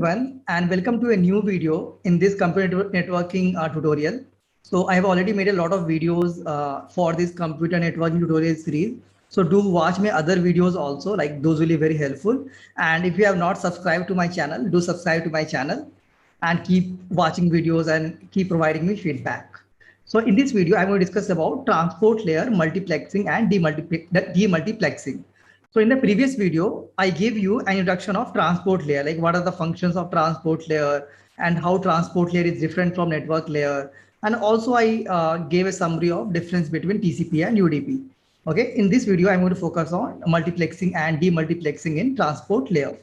everyone, and welcome to a new video in this computer networking tutorial. So I have already made a lot of videos for this computer networking tutorial series. So do watch my other videos also, like those will be very helpful. And if you have not subscribed to my channel, do subscribe to my channel and keep watching videos and keep providing me feedback. So in this video, I'm going to discuss about transport layer multiplexing and demultiplexing. So in the previous video, I gave you an introduction of transport layer, like what are the functions of transport layer and how transport layer is different from network layer. And also I gave a summary of difference between TCP and UDP. Okay, in this video, I'm going to focus on multiplexing and demultiplexing in transport layer.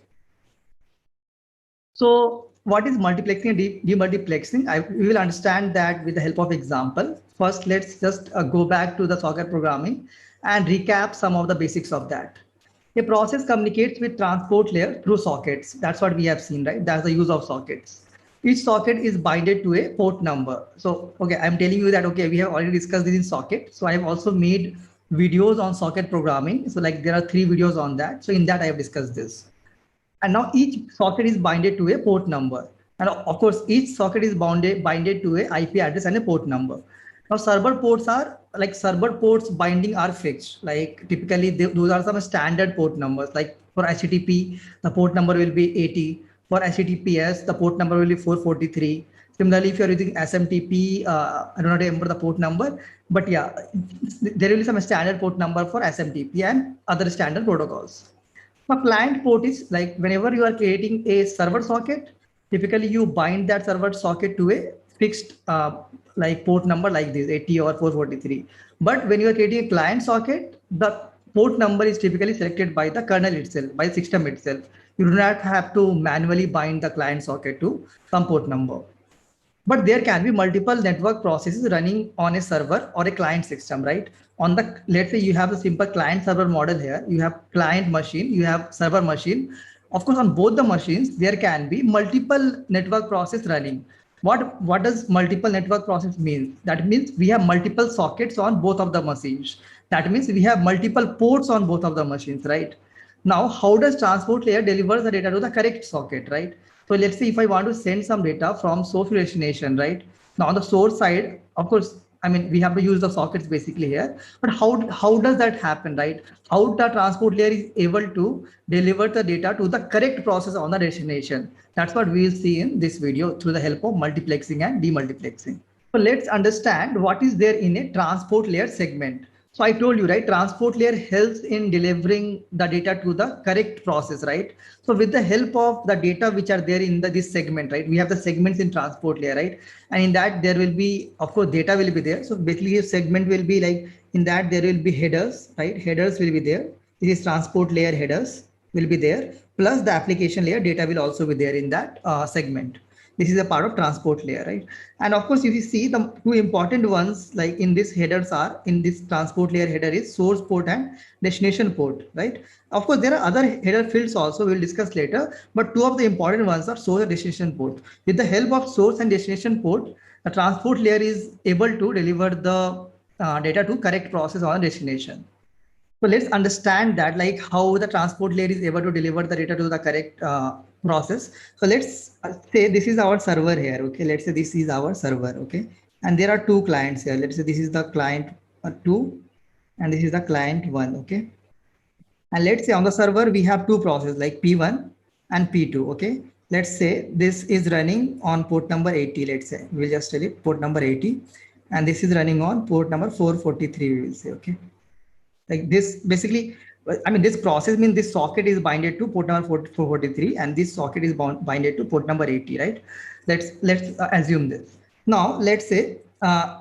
So what is multiplexing and demultiplexing? We will understand that with the help of example. First, let's just go back to the socket programming and recap some of the basics of that. A process communicates with transport layer through sockets. That's what we have seen, right? That's the use of sockets. Each socket is binded to a port number. So, okay, I'm telling you that, okay, we have already discussed this in socket. So I have also made videos on socket programming. So like there are 3 videos on that. So in that I have discussed this. And now each socket is binded to a port number. And of course, each socket is binded to a IP address and a port number. Now server ports are like server ports binding are fixed. Like typically those are some standard port numbers. Like for HTTP, the port number will be 80. For HTTPS, the port number will be 443. Similarly, if you're using SMTP, I don't remember the port number, but yeah, there will be some standard port number for SMTP and other standard protocols. A client port is like whenever you are creating a server socket, typically you bind that server socket to a fixed like port number like this 80 or 443. But when you are creating a client socket, the port number is typically selected by the kernel itself, by the system itself. You do not have to manually bind the client socket to some port number. But there can be multiple network processes running on a server or a client system, right? On the, let's say you have a simple client server model here. You have client machine, you have server machine. Of course, on both the machines, there can be multiple network process running. What does multiple network process mean? That means we have multiple sockets on both of the machines. That means we have multiple ports on both of the machines, right? Now, how does transport layer deliver the data to the correct socket, right? So let's say if I want to send some data from source to destination, right? Now on the source side, of course, I mean, we have to use the sockets basically here, but how does that happen, right? How the transport layer is able to deliver the data to the correct process on the destination? That's what we will see in this video through the help of multiplexing and demultiplexing. So let's understand what is there in a transport layer segment. So I told you, right, transport layer helps in delivering the data to the correct process, right? So with the help of the data which are there in this segment, right, we have the segments in transport layer, right? And in that there will be, of course, data will be there. So basically a segment will be like, in that there will be headers, right? Headers will be there. This is transport layer headers will be there. Plus the application layer data will also be there in that segment. This is a part of transport layer, right? And of course, if you see the 2 important ones, like in this headers are, in this transport layer header is source port and destination port, right? Of course, there are other header fields also we'll discuss later, but 2 of the important ones are source and destination port. With the help of source and destination port, the transport layer is able to deliver the data to correct process on destination. So let's understand that, like how the transport layer is able to deliver the data to the correct process. So let's say this is our server here. Okay, let's say this is our server. Okay, and there are 2 clients here. Let's say this is the client 2 and this is the client 1. Okay, and let's say on the server we have 2 processes like P1 and P2. Okay, let's say this is running on port number 80. Let's say we'll just tell it port number 80, and this is running on port number 443. We will say, okay. Like this basically, I mean, this process means this socket is binded to port number 443 and this socket is binded to port number 80, right? Let's assume this. Now let's say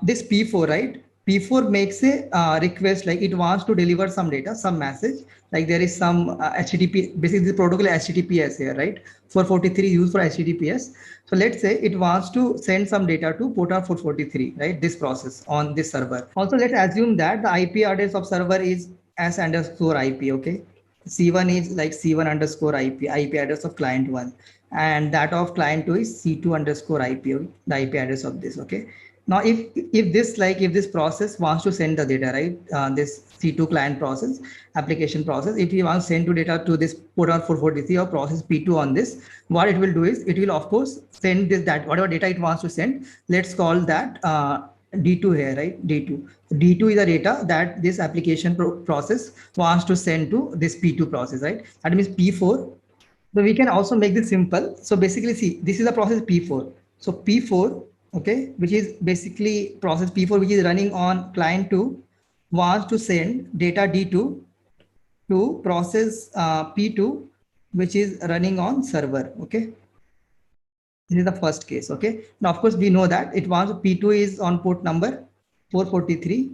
this P4, right? P4 makes a request, like it wants to deliver some data, some message, like there is some HTTP, basically the protocol HTTPS here, right? 443 used for HTTPS. So let's say it wants to send some data to port 443, right? This process on this server. Also, let's assume that the IP address of server is S_IP, okay? C1 is like C1_IP address of client 1, and that of client 2 is C2_IP, the IP address of this, okay? Now, if this process wants to send the data, right, this C2 client process, application process, if you want to send to data to this port on 443 or process P2 on this, what it will do is it will of course send this, that whatever data it wants to send. Let's call that D2 here, right? D2. D2 is the data that this application process wants to send to this P2 process, right? That means P4. So we can also make this simple. So basically, see, this is the process P4. So P4, okay, which is basically process P4, which is running on client 2, wants to send data D2 to process P2, which is running on server, okay. This is the first case, okay. Now, of course, we know that it wants P2 is on port number 443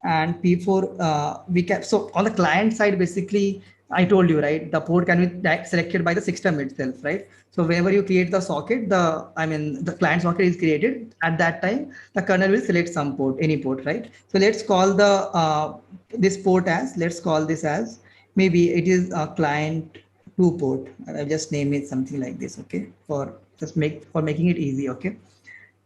and P4 we can, so on the client side, basically, I told you, right, the port can be selected by the system itself, right? So whenever you create the socket, the client socket is created at that time, the kernel will select some port, any port, right? So let's call the this port as, let's call this as, maybe it is a client 2 port. I'll just name it something like this, okay, for making it easy, okay.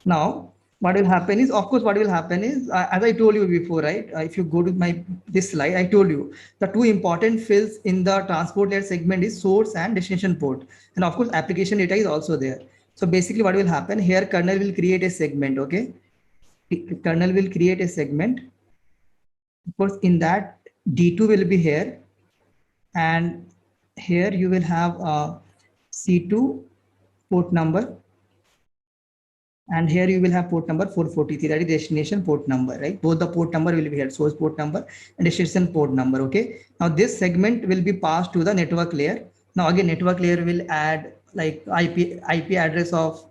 Now, what will happen is, of course, what will happen is, as I told you before, right? If you go to this slide, I told you the two important fields in the transport layer segment is source and destination port, and of course, application data is also there. So basically, what will happen here? Kernel will create a segment, okay? Kernel will create a segment. Of course, in that D2 will be here, and here you will have a C2 port number. And here you will have port number 443, that is destination port number, right? Both the port number will be here, source port number and destination port number, okay? Now this segment will be passed to the network layer. Now again, network layer will add like IP address of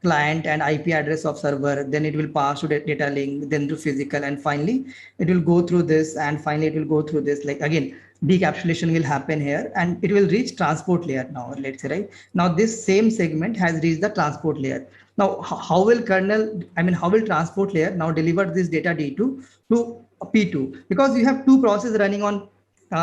client and IP address of server, then it will pass to data link, then to physical, and finally it will go through this, and finally it will go through this. Like again, decapsulation will happen here and it will reach transport layer now, let's say, right? Now this same segment has reached the transport layer. Now, how will transport layer now deliver this data D2 to P2? Because you have two processes running on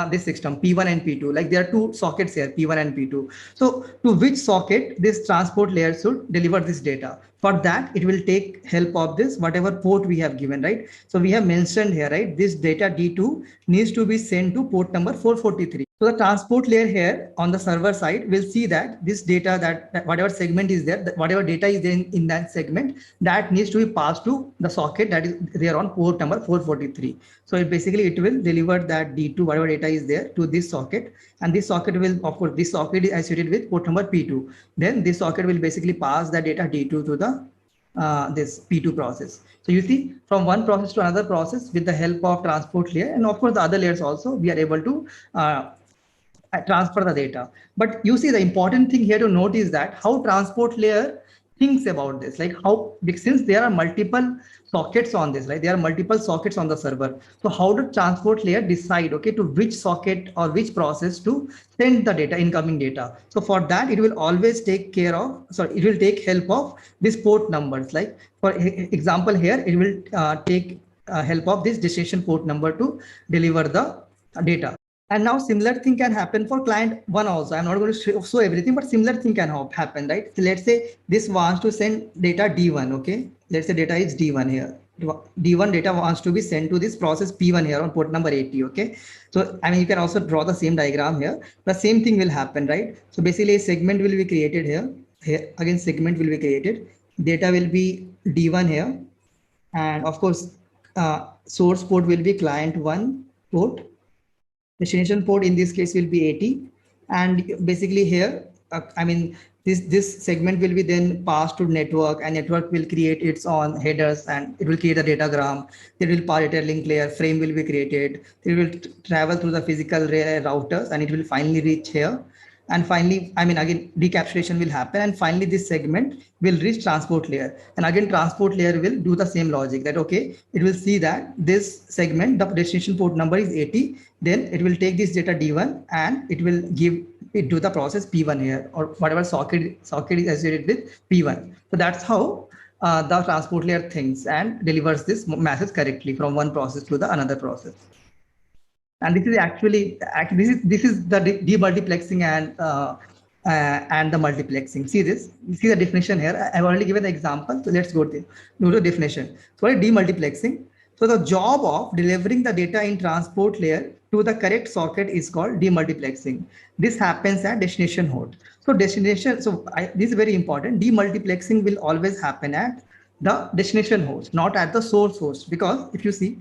this system, P1 and P2, like there are two sockets here, P1 and P2. So to which socket this transport layer should deliver this data? For that, it will take help of this, whatever port we have given, right? So we have mentioned here, right? This data D2 needs to be sent to port number 443. So the transport layer here on the server side will see that this data, that whatever segment is there, that whatever data is there in that segment, that needs to be passed to the socket that is there on port number 443. So it will deliver that D2, whatever data is there, to this socket, and this socket will, of course, this socket is associated with port number P2. Then this socket will basically pass the data D2 to the this P2 process. So you see, from one process to another process with the help of transport layer, and of course the other layers also, we are able to transfer the data. But you see, the important thing here to note is that how transport layer thinks about this, like how, since there are multiple sockets on this, right? There are multiple sockets on the server. So how does transport layer decide, okay, to which socket or which process to send the data, incoming data? So for that, it will always take care of, it will take help of these port numbers. Like for example, here, it will take help of this destination port number to deliver the data. And now similar thing can happen for client 1 also. I'm not going to show everything, but similar thing can happen, right? So let's say this wants to send data D1, okay? Let's say data is D1 here. D1 data wants to be sent to this process P1 here on port number 80, okay? So, I mean, you can also draw the same diagram here. The same thing will happen, right? So basically a segment will be created here. Here again, segment will be created. Data will be D1 here. And of course, source port will be client 1 port. Destination port in this case will be 80, and basically here, this segment will be then passed to network, and network will create its own headers, and it will create a datagram. There will pass data link layer, frame will be created. It will travel through the physical routers, and it will finally reach here. And finally, again, decapsulation will happen, and finally this segment will reach transport layer. And again, transport layer will do the same logic, that, okay, it will see that this segment, the destination port number is 80, then it will take this data D1 and it will give it to the process P1 here, or whatever socket is associated with P1. So that's how the transport layer thinks and delivers this message correctly from one process to the another process. And this is actually this is the demultiplexing and and the multiplexing. See this, see the definition here. I've already given the example. So let's go to the definition. So what is demultiplexing? So the job of delivering the data in transport layer to the correct socket is called demultiplexing. This happens at destination host. So destination, this is very important. Demultiplexing will always happen at the destination host, not at the source host. Because if you see,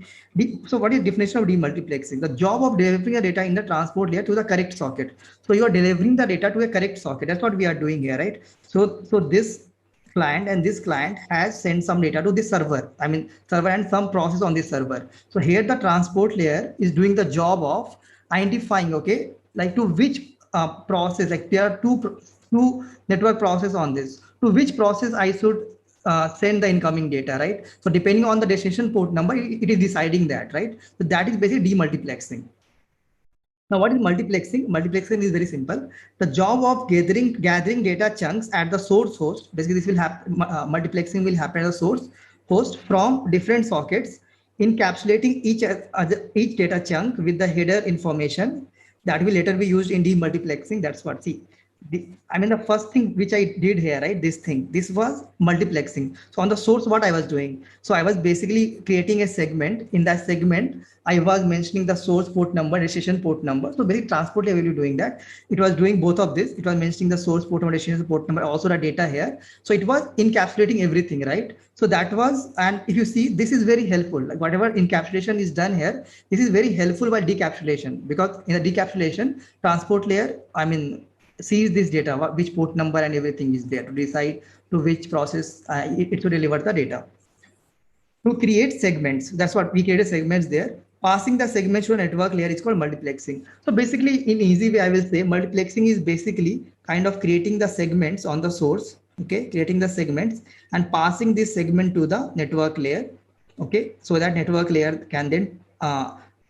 so what is definition of demultiplexing? The job of delivering the data in the transport layer to the correct socket. So you are delivering the data to a correct socket. That's what we are doing here, right? So this client and this client has sent some data to this server. I mean, server and some process on this server. So here the transport layer is doing the job of identifying, okay, like to which process, like there are two network process on this, to which process I should send the incoming data, right? So depending on the destination port number, it is deciding that, right? So that is basically demultiplexing. Now, what is multiplexing? Multiplexing is very simple. The job of gathering data chunks at the source host. Basically, this will happen. Multiplexing will happen at the source host from different sockets, encapsulating each data chunk with the header information that will later be used in demultiplexing. That's what. See, I mean, the first thing which I did here, right? This was multiplexing. So on the source, what I was doing? So I was basically creating a segment. In that segment, I was mentioning the source port number, destination port number. So very transport level, you doing that. It was doing both of this. It was mentioning the source port number, destination port number, also the data here. So it was encapsulating everything, right? So that was, and if you see, this is very helpful. Like whatever encapsulation is done here, this is very helpful by decapsulation, because in the decapsulation, transport layer, I mean, sees this data, which port number and everything is there to decide to which process it should deliver the data. To create segments, that's what we created segments there. Passing the segments to a network layer is called multiplexing. So basically, in easy way, I will say multiplexing is basically kind of creating the segments on the source, okay, creating the segments and passing this segment to the network layer, okay, so that network layer can then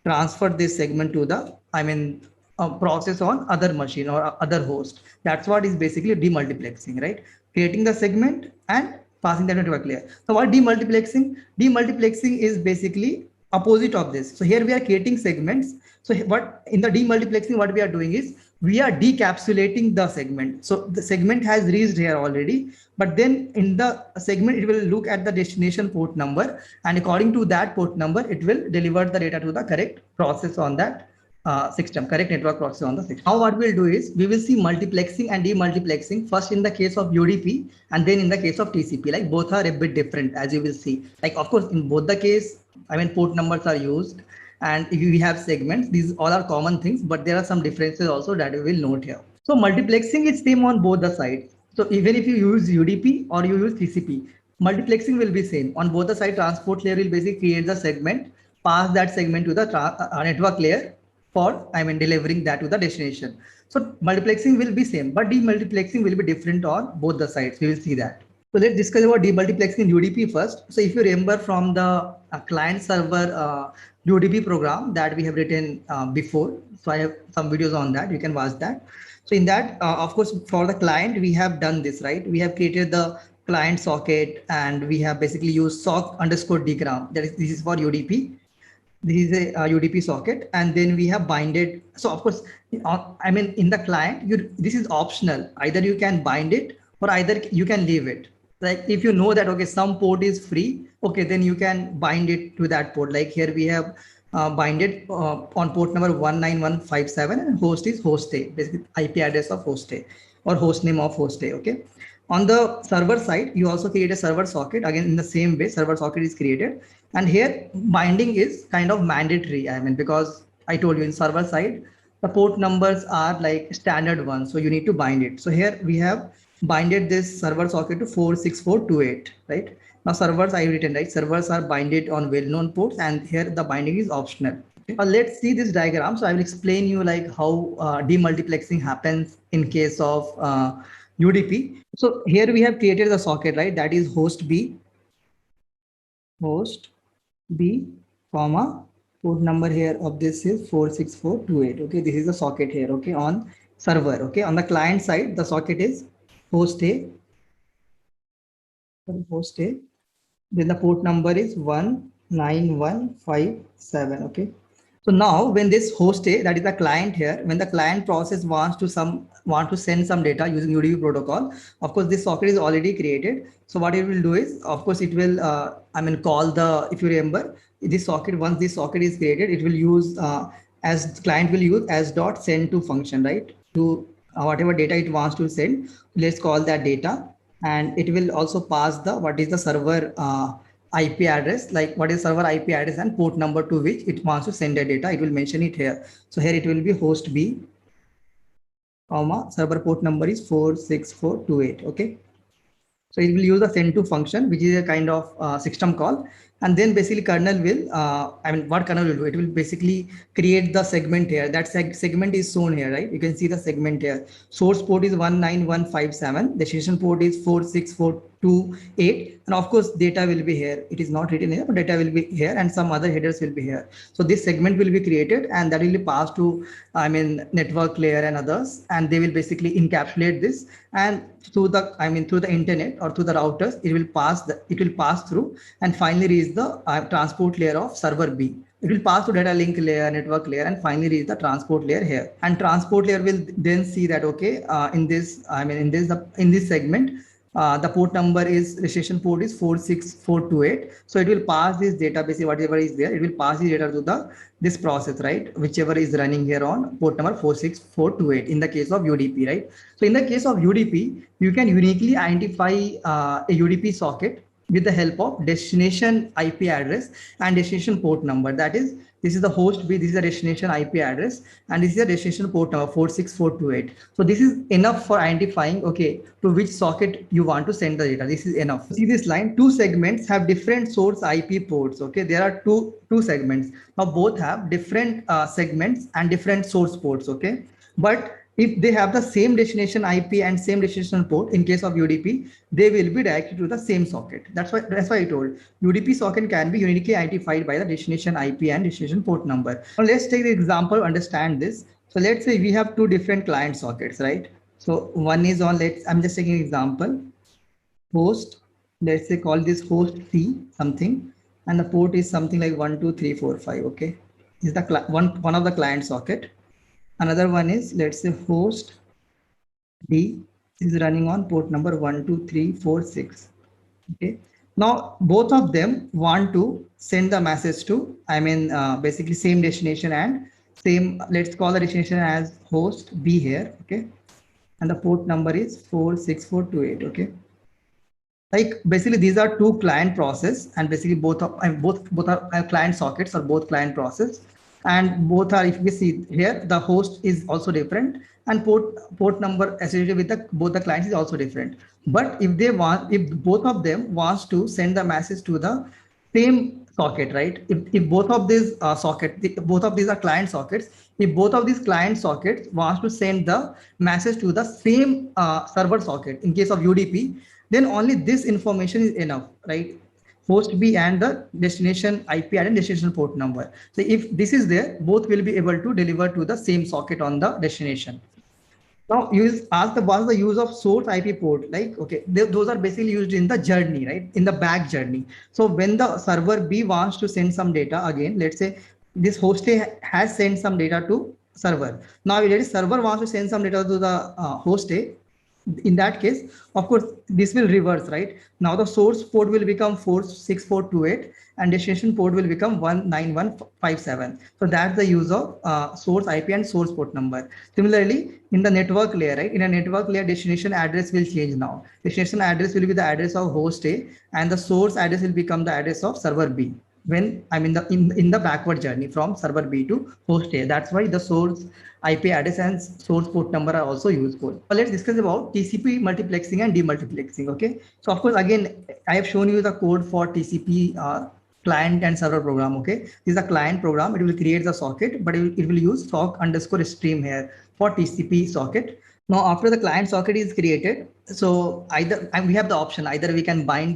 transfer this segment to the, I mean, process on other machine or other host. That's what is basically demultiplexing, right? Creating the segment and passing that network layer. So what demultiplexing? Demultiplexing is basically opposite of this. So here we are creating segments. So what in the demultiplexing, what we are doing is we are decapsulating the segment. So the segment has reached here already, but then in the segment, it will look at the destination port number, and according to that port number, it will deliver the data to the correct process on that system, correct network process on the system. Now what we'll do is we will see multiplexing and demultiplexing first in the case of UDP and then in the case of TCP. Like both are a bit different, as you will see. Like of course in both the case, I mean, port numbers are used and if we have segments, these all are common things, but there are some differences also that we will note here. So multiplexing is same on both the sides. So even if you use UDP or you use TCP, multiplexing will be same on both the side. Transport layer will basically create the segment, pass that segment to the network layer for, I mean, delivering that to the destination. So multiplexing will be same, but demultiplexing will be different on both the sides. We will see that. So let's discuss about demultiplexing in UDP first. So if you remember from the client server UDP program that we have written before, so I have some videos on that. You can watch that. So in that, of course, for the client, we have done this, right? We have created the client socket and we have basically used sock underscore dgram. That is, this is for UDP. This is a UDP socket, and then we have binded. So of course, I mean, in the client, this is optional. Either you can bind it or either you can leave it. Like if you know that, okay, some port is free, okay, then you can bind it to that port. Like here we have binded on port number 19157 and host is host A, basically IP address of host A or host name of host A, okay. On the server side, you also create a server socket. Again, in the same way, server socket is created. And here binding is kind of mandatory. I mean, because I told you in server side, the port numbers are like standard ones. So you need to bind it. So here we have binded this server socket to 46428, right? Now servers I written, right? Servers are binded on well-known ports and here the binding is optional. Okay? Now let's see this diagram. So I will explain you like how demultiplexing happens in case of UDP. So here we have created the socket, right? That is host B, comma, port number here of this is 46428. Okay, this is the socket here, okay, on server. Okay, on the client side, the socket is host A, host A. Then the port number is 19157. Okay, So now when this host A, that is the client here, when the client process wants to send some data using UDP protocol, of course this socket is already created. So what it will do is, of course it will call the, if you remember this socket, once this socket is created, it will use as client will use as dot send to function, right, to whatever data it wants to send. Let's call that data, and it will also pass the what is the server IP address, like what is server IP address and port number to which it wants to send the data. It will mention it here. So here it will be host B, comma, server port number is 46428. Okay. So it will use the send to function, which is a kind of system call. And then basically kernel will, what kernel will do? It will basically create the segment here. That segment is shown here, right? You can see the segment here. Source port is 19157. Destination port is 46428. And of course, data will be here. It is not written here, but data will be here and some other headers will be here. So this segment will be created and that will be passed to, network layer and others. And they will basically encapsulate this, and through the through the internet or through the routers, it will pass through and finally reach the transport layer of server B. It will pass to data link layer, network layer, and finally reach the transport layer here. And transport layer will then see that, okay, in this segment, the port number is registration port is 46428. So it will pass this data, basically whatever is there, it will pass the data to this process, right? Whichever is running here on port number 46428 in the case of UDP, right? So in the case of UDP, you can uniquely identify a UDP socket with the help of destination IP address and destination port number. That is, this is the host B, this is the destination IP address, and this is the destination port number 46428. So this is enough for identifying, okay, to which socket you want to send the data. This is enough. See this line, two segments have different source IP ports. Okay, there are two segments. Now both have different segments and different source ports. Okay, but if they have the same destination IP and same destination port, in case of UDP, they will be directed to the same socket. That's why I told UDP socket can be uniquely identified by the destination IP and destination port number. Now let's take the example, understand this. So let's say we have two different client sockets, right? So one is on, I'm just taking an example, host, let's say call this host C something, and the port is something like 12345. Okay, is the one of the client socket. Another one is, let's say host D is running on port number 12346. Okay. Now both of them want to send the message to, basically same destination and same, let's call the destination as host B here. Okay. And the port number is 46428. Okay. Like basically these are two client process, and basically both are client sockets or both client process. And both are, if we see here, the host is also different and port number associated with both the clients is also different. But if both of them wants to send the message to the same socket, right? If both of these both of these are client sockets, if both of these client sockets wants to send the message to the same server socket, in case of UDP, then only this information is enough, right? Host B and the destination IP and destination port number. So if this is there, both will be able to deliver to the same socket on the destination. Now you ask what's the use of source IP port? Like, okay, those are basically used in the journey, right? In the back journey. So when the server B wants to send some data, again, let's say this host A has sent some data to server. Now if server wants to send some data to the host A, in that case, of course, this will reverse, right? Now the source port will become 46428 and destination port will become 19157. So that's the use of source IP and source port number. Similarly, in the network layer, right? In a network layer, destination address will change now. Destination address will be the address of host A, and the source address will become the address of server B. When in the backward journey from server B to host A. That's why the source IP address and source port number are also useful. But let's discuss about TCP multiplexing and demultiplexing. Okay. So of course, again, I have shown you the code for TCP client and server program. Okay. This is a client program. It will create the socket, but it will use sock_stream here for TCP socket. Now, after the client socket is created, so we have the option, either we can bind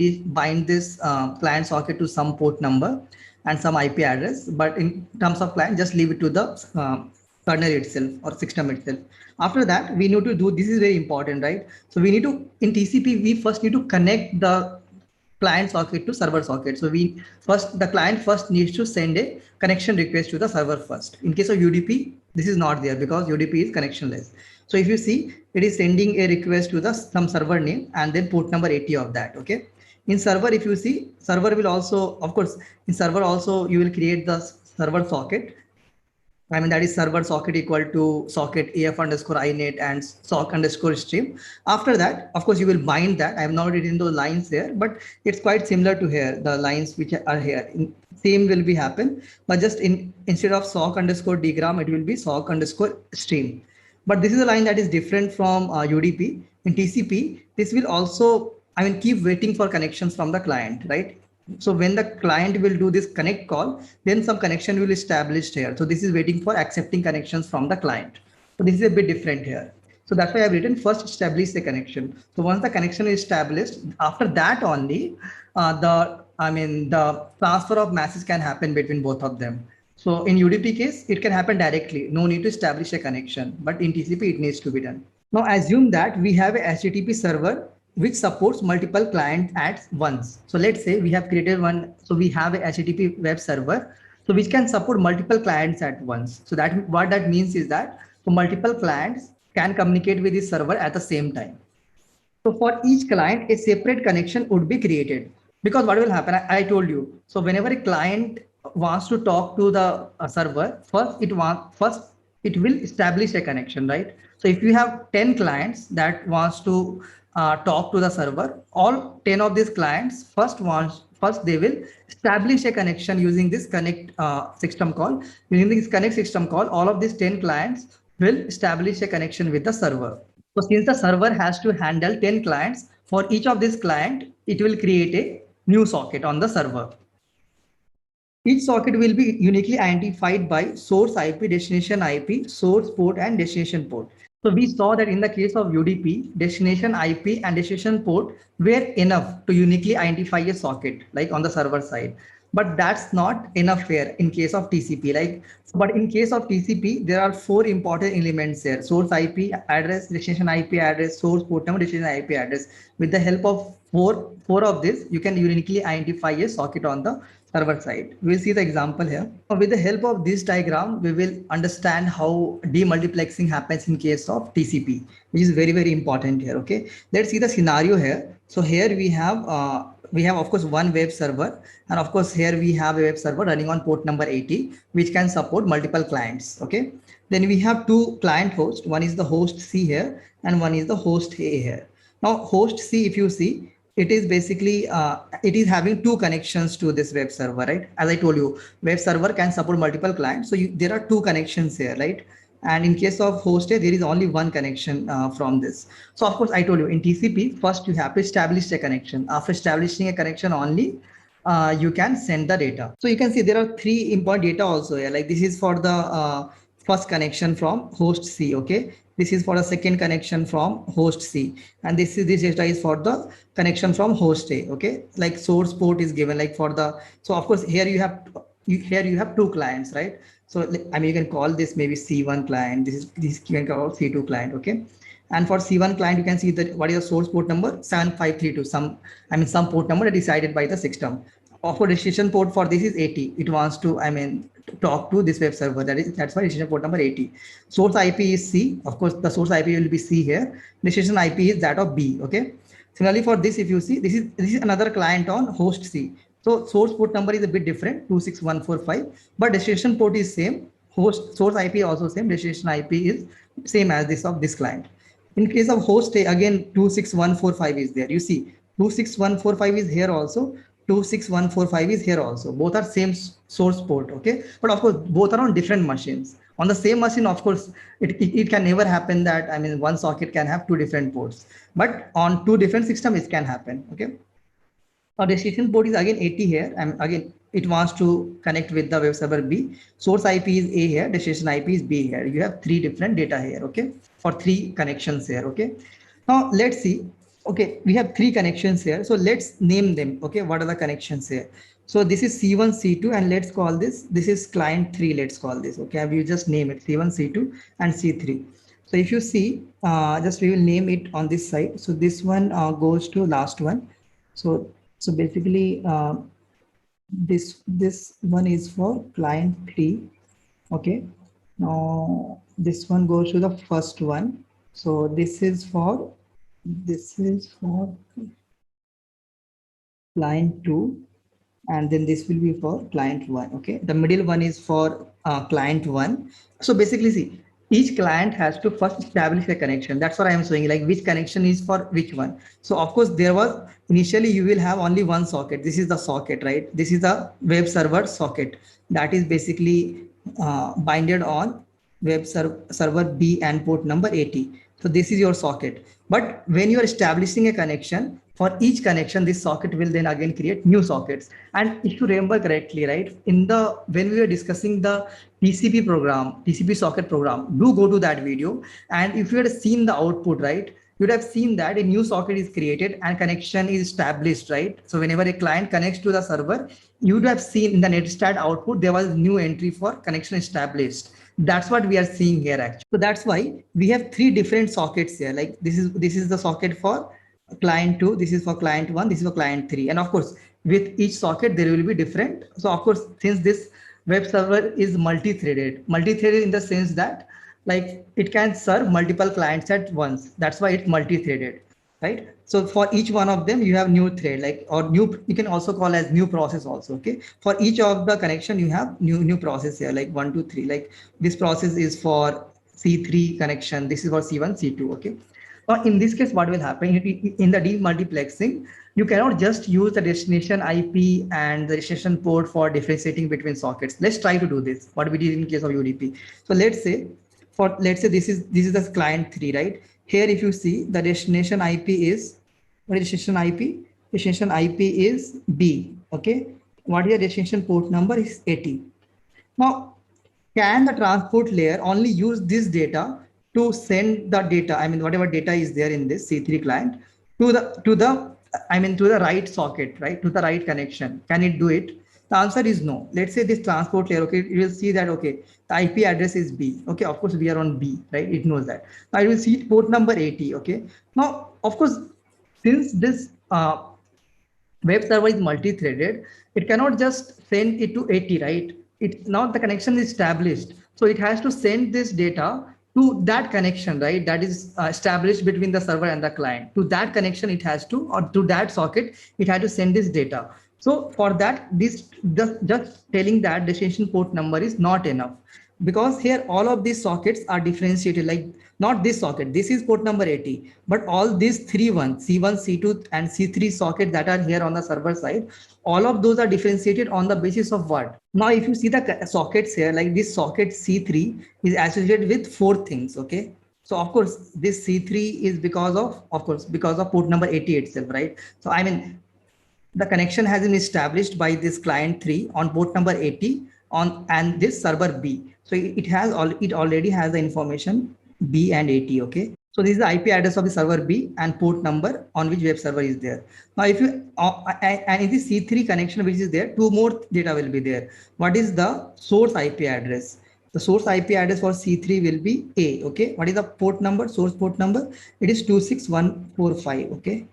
this client socket to some port number and some IP address, but in terms of client, just leave it to the kernel itself or system itself. After that, we need to do, this is very important, right? So we need to, in TCP, we first need to connect the client socket to server socket. So the client first needs to send a connection request to the server first. In case of UDP, this is not there because UDP is connectionless. So if you see, it is sending a request to the some server name and then port number 80 of that. Okay. In server, if you see, server will also, of course, in server also you will create the server socket. I mean, that is server socket equal to socket AF underscore INET and sock underscore stream. After that, of course, you will bind that. I have not written those lines here, but it's quite similar to here, the lines which are here. Same will be happen, but just instead of sock underscore dgram, it will be sock underscore stream. But this is a line that is different from UDP. In TCP, this will also, I mean, keep waiting for connections from the client, right? So when the client will do this connect call, then some connection will establish here. So this is waiting for accepting connections from the client. So this is a bit different here. So that's why I've written first establish the connection. So once the connection is established, after that only the transfer of message can happen between both of them. So in UDP case, it can happen directly. No need to establish a connection, but in TCP, it needs to be done. Now assume that we have a HTTP server which supports multiple clients at once. So let's say we have created one. So we have a HTTP web server, so which can support multiple clients at once. So that what that means is that so multiple clients can communicate with this server at the same time. So for each client, a separate connection would be created, because what will happen? I told you. So whenever a client wants to talk to the server, first it will establish a connection, right? So if you have 10 clients that wants to talk to the server, all 10 of these clients first they will establish a connection using this connect system call. Using this connect system call, all of these 10 clients will establish a connection with the server. So since the server has to handle 10 clients, for each of these clients, it will create a new socket on the server. Each socket will be uniquely identified by source IP, destination IP, source port, and destination port. So we saw that in the case of UDP, destination IP and destination port were enough to uniquely identify a socket, like on the server side. But that's not enough here in case of TCP. But in case of TCP, there are 4 important elements here: source IP address, destination IP address, source port number, destination IP address. With the help of four of this, you can uniquely identify a socket on the server side. We'll see the example here. With the help of this diagram, we will understand how demultiplexing happens in case of TCP, which is very, very important here. Okay, let's see the scenario here. So here we have of course one web server, and of course here we have a web server running on port number 80, which can support multiple clients. Okay, then we have 2 client hosts. One is the host C here, and one is the host A here. Now host C, if you see, it is basically it is having 2 connections to this web server, right? As I told you, web server can support multiple clients, so there are 2 connections here, right? And in case of host A, there is only 1 connection from this. So of course, I told you in TCP, first you have to establish a connection. After establishing a connection only, you can send the data. So you can see there are 3 important data also here. Like this is for the first connection from host C. Okay, this is for the second connection from host C, and this data is for the connection from host A. Okay, like source port is given like for the. So of course here you have 2 clients, right? So I mean, you can call this maybe C1 client. This you can call C2 client. Okay, and for C1 client, you can see that what is the source port number 7532. Some port number decided by the system. For destination port for this is 80. It wants to talk to this web server. That's why destination port number 80. Source IP is C. Of course, the source IP will be C here. Destination IP is that of B. Okay. Similarly, for this, if you see, this is another client on host C. So source port number is a bit different, 26145, but destination port is same. Source IP also same. Destination IP is same as this of this client. In case of host A, again 26145 is there. You see, 26145 is here also. 26145 is here also. Both are same source port. Okay, but of course both are on different machines. On the same machine, of course, it can never happen that one socket can have 2 different ports, but on 2 different systems it can happen. Okay. Now destination port is again 80 here, and again it wants to connect with the web server B. Source IP is A here, destination IP is B here. You have 3 different data here. Okay, for 3 connections here. Okay, now let's see. Okay, we have 3 connections here, so let's name them. Okay, what are the connections here? So this is C1, C2, and let's call this is client 3. Let's call this. Okay, we just name it C1, C2, and C3. So if you see, just we will name it on this side. So this one goes to last one. So So basically, this one is for client 3. Okay. Now this one goes to the first one. So this is for client 2, and then this will be for client 1. Okay, the middle one is for client 1. So basically, see, each client has to first establish a connection. That's what I am saying, like which connection is for which one. So of course there was initially you will have only one socket. This is the socket, right? This is the web server socket that is basically binded on server B and port number 80. So this is your socket. But when you are establishing a connection, for each connection, this socket will then again create new sockets. And if you remember correctly, right, in the when we were discussing the TCP program, TCP socket program, do go to that video. And if you had seen the output, right, you'd have seen that a new socket is created and connection is established, right? So whenever a client connects to the server, you would have seen in the netstat output, there was new entry for connection established. That's what we are seeing here actually. So that's why we have 3 different sockets here. Like this is the socket for client 2, this is for client 1, this is for client 3. And of course, with each socket, there will be different. So of course, since this web server is multi-threaded in the sense that like it can serve multiple clients at once. That's why it's multi-threaded, right? So for each one of them, you have new thread, like, or new, you can also call as new process also. Okay. For each of the connection, you have new process here, like 1, 2, 3, like this process is for C3 connection. This is for C1, C2. Okay. Now, in this case, what will happen in the demultiplexing, you cannot just use the destination IP and the destination port for differentiating between sockets. Let's try to do this. What we did in case of UDP. So let's say this is the client 3, right? Here, if you see the destination IP is what is destination IP? Destination IP is B. Okay. What is the destination port number is 80. Now, can the transport layer only use this data to send the data? I mean, whatever data is there in this C3 client to the right socket, right? To the right connection. Can it do it? The answer is no. Let's say this transport layer, okay, you will see that, okay, the IP address is B. Okay, of course, we are on B, right? It knows that. Now you will see port number 80. Okay. Now, of course, since this web server is multi-threaded, it cannot just send it to 80, right? It's not, the connection is established. So it has to send this data to that connection, right? That is established between the server and the client. To that connection, it has to, or to that socket, it had to send this data. So for that, this just telling that destination port number is not enough, because here all of these sockets are differentiated, like not this socket, this is port number 80, but all these 3 ones, C1, C2 and C3 socket that are here on the server side, all of those are differentiated on the basis of what? Now, if you see the sockets here, like this socket C3 is associated with 4 things. Okay. So of course, this C3 is because of port number 80 itself, right? So I mean, the connection has been established by this client 3 on port number 80 on and this server B. So it already has the information B and 80. Okay. So this is the IP address of the server B and port number on which web server is there. Now, if you and in the C3 connection which is there, 2 more data will be there. What is the source IP address? The source IP address for C3 will be A. Okay. What is the port number? Source port number? It is 26145. Okay.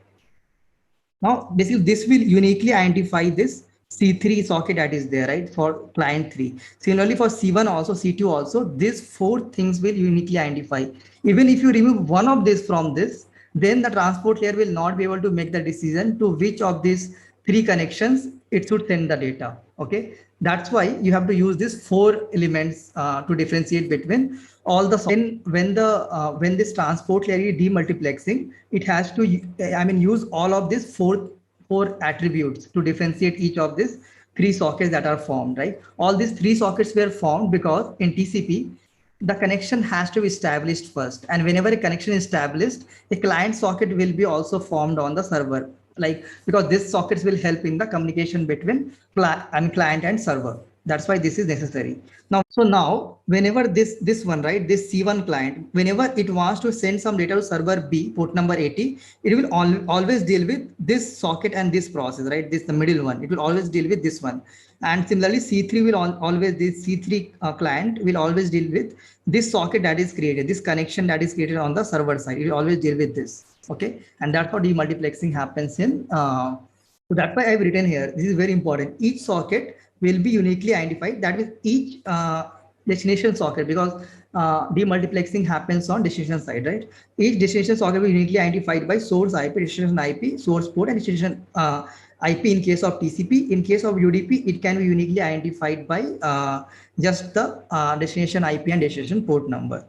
Now, basically, this will uniquely identify this C3 socket that is there, right, for client 3. Similarly, for C1 also, C2 also, these 4 things will uniquely identify. Even if you remove one of this from this, then the transport layer will not be able to make the decision to which of these 3 connections it should send the data. Okay, that's why you have to use these 4 elements to differentiate between all the. When this transport layer is demultiplexing, it has to use all of these four attributes to differentiate each of these 3 sockets that are formed, right? All these 3 sockets were formed because in TCP the connection has to be established first, and whenever a connection is established, a client socket will be also formed on the server, like, because these sockets will help in the communication between client and server. That's why this is necessary. Now, whenever this one, right, this C1 client, whenever it wants to send some data to server B, port number 80, it will always deal with this socket and this process, right? This the middle one. It will always deal with this one. And similarly, C3 will always, this C3 client will always deal with this socket that is created, this connection that is created on the server side. It will always deal with this. Okay, and that's how demultiplexing happens in So that's why I've written here. This is very important. Each socket will be uniquely identified. That means each destination socket, because demultiplexing happens on destination side, right? Each destination socket will be uniquely identified by source IP, destination IP, source port, and destination IP in case of TCP. In case of UDP, it can be uniquely identified by just the destination IP and destination port number.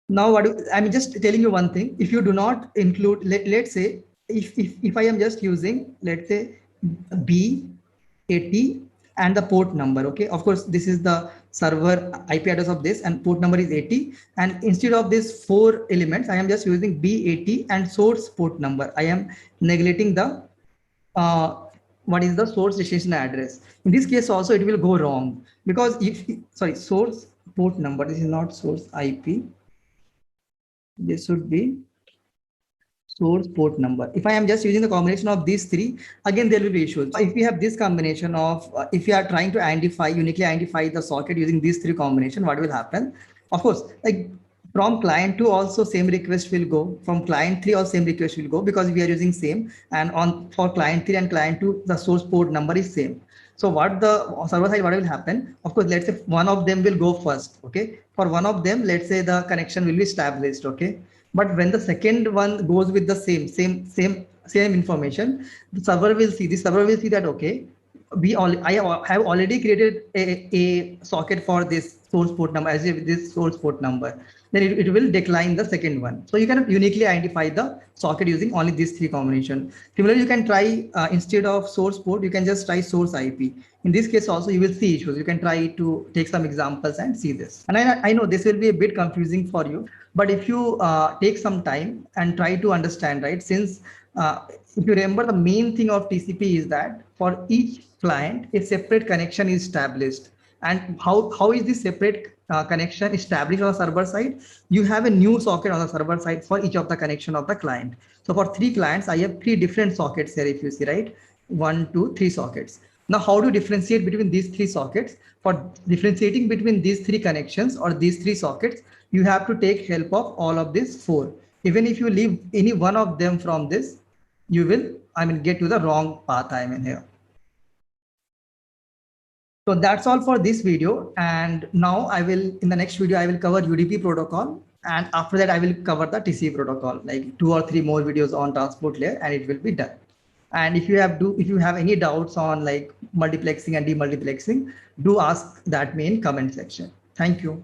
Now, I'm just telling you one thing. If you do not include, let's say, if I am just using, let's say, B80 and the port number, okay, of course this is the server IP address of this and port number is 80, and instead of these 4 elements I am just using B80 and source port number. I am neglecting the what is the source destination address. In this case also it will go wrong, because if, sorry, source port number, this is not source IP, this should be source port number. If I am just using the combination of these 3, again there will be issues. If we have this combination of if you are trying to uniquely identify the socket using these 3 combination, what will happen? Of course, like from client 2 also same request will go, from client 3 also same request will go, because we are using same, and on for client 3 and client 2 the source port number is same. So what the server side, what will happen? Of course, let's say one of them will go first. Okay, for one of them, let's say the connection will be established. Okay, but when the second one goes with the same information, the server will see that, okay, I have already created a socket for this source port number, as if this source port number, then it will decline the second one. So you can uniquely identify the socket using only these 3 combination. Similarly, you can try instead of source port, you can just try source IP. In this case also you will see issues. You can try to take some examples and see this. And I know this will be a bit confusing for you, but if you take some time and try to understand, right, since if you remember, the main thing of TCP is that for each client a separate connection is established. And how is this separate connection established on the server side? You have a new socket on the server side for each of the connection of the client. So for 3 clients, I have 3 different sockets here, if you see, right? 1, 2, 3 sockets. Now, how to differentiate between these 3 sockets? For differentiating between these 3 connections or these 3 sockets, you have to take help of all of these 4. Even if you leave any one of them from this, you will, get to the wrong path, here. So that's all for this video. And now in the next video, I will cover UDP protocol. And after that, I will cover the TCP protocol, like 2 or 3 more videos on transport layer, and it will be done. And if you have any doubts on like multiplexing and demultiplexing, do ask that me in comment section. Thank you.